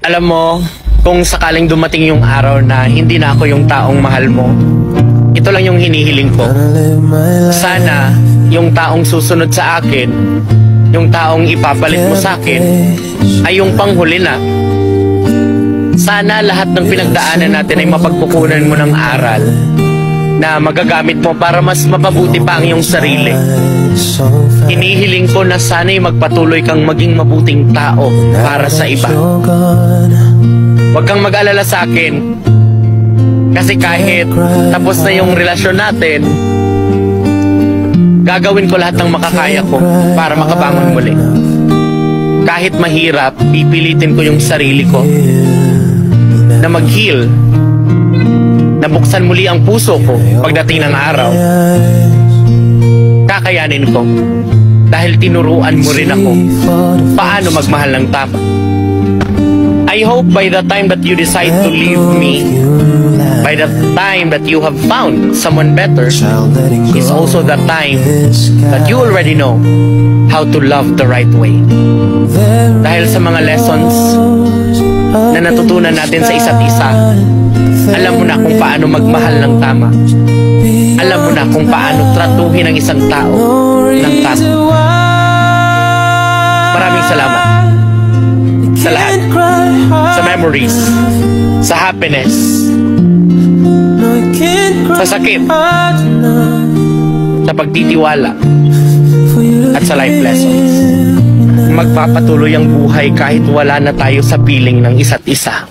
Alam mo, kung sakaling dumating yung araw na hindi na ako yung taong mahal mo, ito lang yung hinihiling ko. Sana yung taong susunod sa akin, yung taong ipapalit mo sa akin, ay yung panghuli na. Sana lahat ng pinagdaanan natin ay mapagkukunan mo ng aral na magagamit mo para mas mapabuti pa ang iyong sarili. Hinihiling ko na sana'y magpatuloy kang maging mabuting tao para sa iba. Huwag kang mag-alala sa akin, kasi kahit tapos na yung relasyon natin, gagawin ko lahat ng makakaya ko para makabangon muli. Kahit mahirap, pipilitin ko yung sarili ko na mag-heal, na buksan muli ang puso ko pagdating ng araw. Kakayanin ko dahil tinuruan mo rin ako paano magmahal ng tama. I hope by the time that you decide to leave me, by the time that you have found someone better, is also the time that you already know how to love the right way. Dahil sa mga lessons na natutunan natin sa isa't isa, alam mo na kung paano magmahal ng tama. Alam mo na kung paano tratuhin ang isang tao ng tama. Maraming salamat sa lahat, sa memories, sa happiness, sa sakit, sa pagtitiwala, at sa life lessons. Magpapatuloy ang buhay kahit wala na tayo sa piling ng isa't isa.